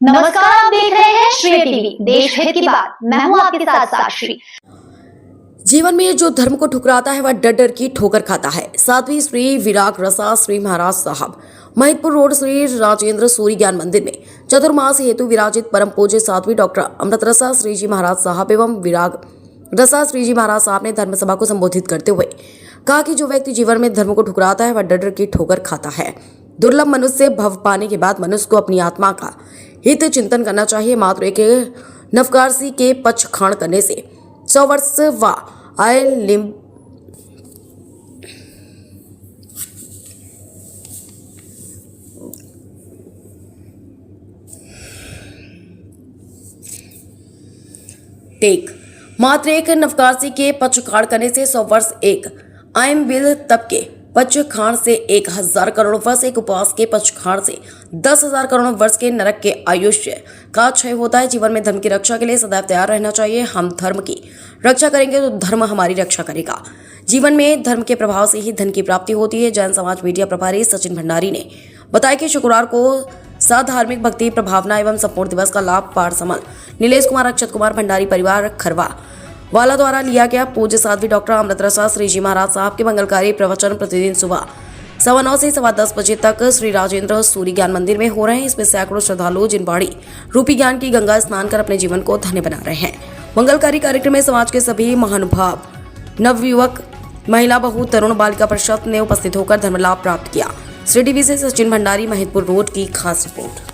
नमस्कार, आप देख रहे हैं श्रेय टीवी, देश हित की बात। मैं हूं आपके साथ साक्षी। जीवन में जो धर्म को ठुकराता है वह डर डर की ठोकर खाता है। साध्वी श्री विराग रसा श्री महाराज साहब महिदपुर रोड श्री राजेंद्र सूरी ज्ञान मंदिर में चतुर्मास हेतु विराजित परम पूज्य साध्वी डॉक्टर अमृत रसा श्री जी महाराज साहब एवं विराग रसा श्री जी महाराज साहब ने धर्म सभा को संबोधित करते हुए कहा कि जो व्यक्ति जीवन में धर्म को ठुकराता है वह डर डर की ठोकर खाता है। दुर्लभ मनुष्य भव पाने के बाद मनुष्य को अपनी आत्मा का हित चिंतन करना चाहिए। मात्र एक नवकारसी के पक्ष खाण करने से 100 वर्ष व आय लिम टेक मात्र एक नवकारसी के पक्ष खाण करने से 100 वर्ष, एक आयम बिल तब के पक्ष खाण से 1000 करोड़ वर्ष, एक उपवास के पक्ष खाण से 10,000 करोड़ वर्ष के नरक के आयुष्य का क्षय होता है। जीवन में धर्म की रक्षा के लिए सदैव तैयार रहना चाहिए। हम धर्म की रक्षा करेंगे तो धर्म हमारी रक्षा करेगा। जीवन में धर्म के प्रभाव से ही धन की प्राप्ति होती है। जैन समाज मीडिया प्रभारी सचिन भंडारी ने बताया कि शुक्रवार को साधार्मिक भक्ति प्रभावना एवं संपूर्ण दिवस का लाभ पारसमल नीलेश कुमार अक्षत कुमार भंडारी परिवार खरवा वाला द्वारा लिया गया। पूज्य साध्वी डॉक्टर अमृत रसा श्री जी महाराज साहब के मंगलकारी प्रवचन प्रतिदिन सुबह 9:15 से 10:15 बजे तक श्री राजेंद्र सूरी ज्ञान मंदिर में हो रहे हैं। इसमें सैकड़ों श्रद्धालु जिनबाड़ी रूपी ज्ञान की गंगा स्नान कर अपने जीवन को धन्य बना रहे हैं। मंगलकारी कार्यक्रम में समाज के सभी महानुभाव, नवयुवक, महिला, बहु, तरुण, बालिका परिषद ने उपस्थित होकर धर्म लाभ प्राप्त किया। श्री टीवी से सचिन भंडारी, महिदपुर रोड की खास रिपोर्ट।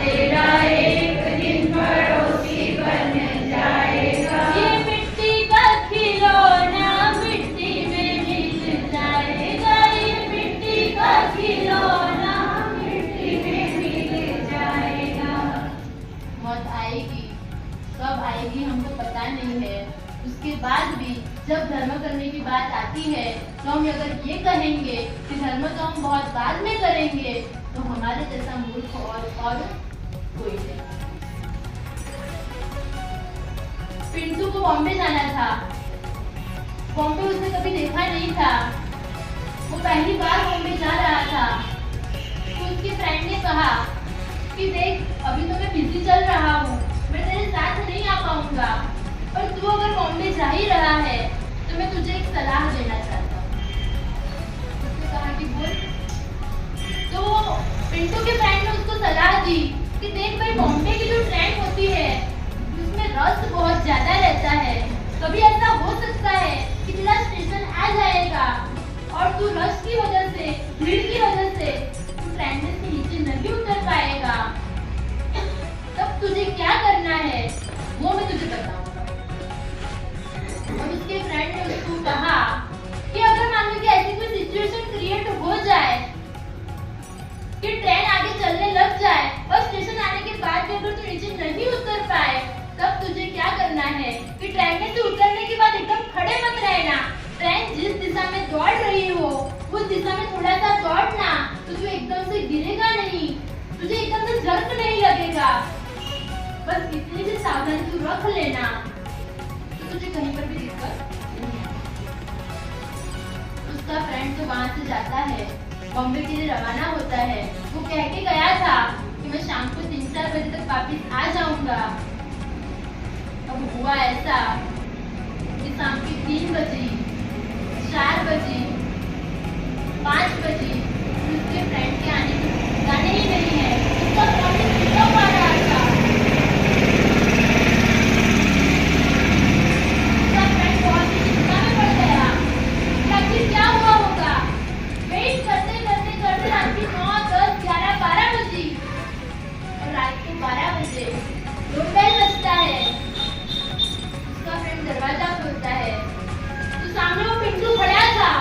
तेरा एक दिन पड़ोसी बन जाएगा। ये मिट्टी का खिलौना मिट्टी में मिल जाएगा। ये मिट्टी का खिलौना मिट्टी में मिल जाएगा। मौत आएगी, कब आएगी हमको पता नहीं है। उसके बाद भी जब धर्म करने की बात आती है तो हम अगर ये कहेंगे कि धर्म तो हम बहुत बाद में करेंगे तो हमारे जैसा मूर्ख और कोई नहीं। पिंटू को बॉम्बे जाना था। बॉम्बे उसने कभी देखा नहीं था। वो पहली बार बॉम्बे जा रहा था। तो उसके फ्रेंड ने कहा कि देख अभी तो मैं बिजी चल रहा हूँ, मैं तेरे साथ नहीं आ पाऊंगा, पर तू अगर बॉम्बे जा ही रहा है तो मैं तुझे एक सलाह देना चाहता हूँ। उसने कहा कि बोल। तो पिंटू के फ्रेंड ने उसको सलाह दी कि देख भाई, बॉम्बे की जो ट्रेन होती है उसमें रश बहुत ज्यादा रहता है। कभी ऐसा हो सकता है कि तेरा स्टेशन आ जाएगा और तू रश की वजह से, भीड़ की वजह से तू ट्रेन से नीचे नहीं उतर पाएगा। तब तुझे क्या करना है वो मैं तुझे बताऊंगा। और उसके फ्रेंड ने उसको कहा कि अगर मान लो कि ऐसी कोई सिचुएशन क्रिएट हो जाए कि ट्रेन आगे चलने लग जाए और स्टेशन आने के बाद भी अगर तू नीचे नहीं उतर पाए, तब तुझे क्या करना है कि ट्रेन में से उतरने के बाद एकदम खड़े मत रहना। ट्रेन जिस दिशा में दौड़ रही हो उस दिशा में थोड़ा सा दौड़ना, तो तू एकदम से गिरेगा नहीं, तुझे एकदम से झटका नहीं लगेगा। बस इतनी सी सावधानी तू रख लेना तो तुझे कहीं पर भी दिक्कत नहीं। उसका फ्रेंड तो वहां से जाता है, बॉम्बे के लिए रवाना होता है। वो कह के गया था कि मैं शाम को 3-4 बजे तक वापिस आ जाऊंगा। अब हुआ ऐसा कि शाम के 3 बजे, 4 बजे, 5 बजे उसके फ्रेंड के आने की गाने ही नहीं है। उसका फोन स्विच ऑफ आ रहा था। उसका फ्रेंड बहुत ही चिंता में पड़ गया कि आखिर क्या हुआ होगा। वेट करते करते करते रात की 9, 10, 11, 12 बजी और रात के 12 बजे डोरबेल बजता है। उसका फ्रेंड दरवाजा खोलता है तो सामने वो पिंटू खड़ा था।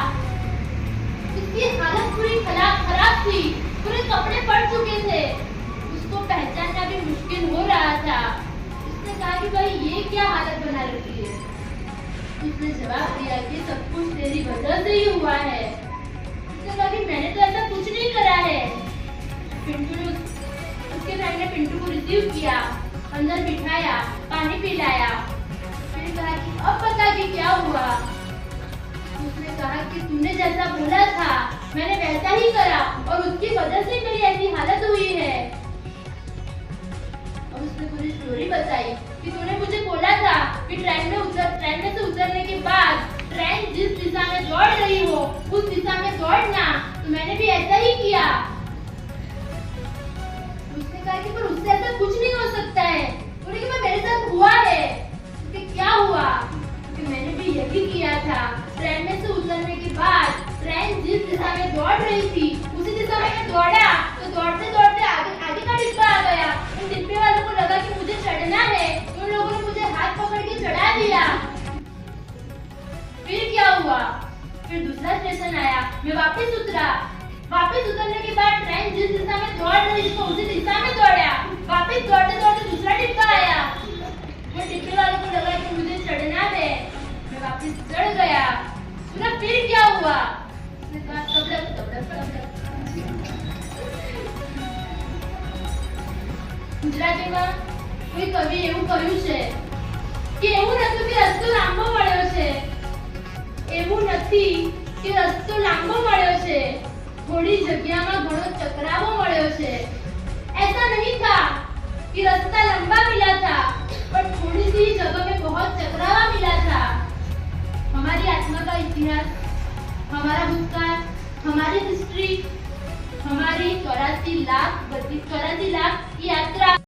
उसकी हालत पूरी खराब थी, पूरे कपड़े पड़ चुके थे। उसको पहचानना भी मुश्किल कि भाई ये क्या हालत बना रखी है। उसने जवाब दिया कि सब कुछ तेरी वजह से ही हुआ है। उसने कहा कि मैंने तो ऐसा कुछ नहीं करा है। पिंटू ने उसके फ्रेंड ने पिंटू को रिसीव किया, अंदर बिठाया, पानी पिलाया, फिर कहा कि अब बता कि क्या हुआ। उसने कहा कि तूने जैसा बोला था मैंने वैसा ही करा और उसकी वजह से मेरी ऐसी हालत हुई है। और उसने पूरी स्टोरी बताई कि तूने मुझे बोला था कि ट्रेन में से उतरने के बाद ट्रेन जिस दिशा में दौड़ रही हो उस दिशा में दौड़ना, तो मैंने भी ऐसा ही किया। उसने कहा कि पर उससे ऐसा कुछ नहीं हो सकता है। बोले कि मेरे साथ हुआ है। कि क्या हुआ? कि मैंने भी यही किया था। ट्रेन में से उतरने के बाद ट्रेन जिस दिशा में दौड़ रही थी उसी दिशा में मैं दौड़ा, तो दौड़ते दौड़ते आगे का डिब्बा आ गया। उन डिब्बे वालों को लगा कि मुझे चढ़ना है, उन लोगों ने मुझे हाथ पकड़ के चढ़ा दिया। फिर क्या हुआ? फिर दूसरा स्टेशन आया, मैं वापस उतरा। वापस उतरने के बाद ट्रेन जिस दिशा में दौड़ रही थी उसी दिशा में दौड़ा। वापस दौड़ते दौड़ते दूसरा डिब्बा आया। मैं डिब्बे वालों को लगा कि मुझे चढ़ना है, मैं वापस चढ़ गया। सुना फिर क्या हुआ? उसने कहा तब ગુજરાતીમાં કોઈ કવિ એવું કહ્યું છે કે એવું નથી કે રસ્તો લાંબો મળ્યો છે, એવું નથી કે રસ્તો લાંબો મળ્યો છે, થોડી જગ્યામાં ઘણો ચકરાવો મળ્યો છે। ऐसा नहीं था कि रास्ता लंबा मिला था पर थोड़ी सी जगह में बहुत चकरावा मिला था। हमारी आत्मा का इतिहास, हमारा भूतकाल, हमारी हिस्ट्री, हमारी 84 लाख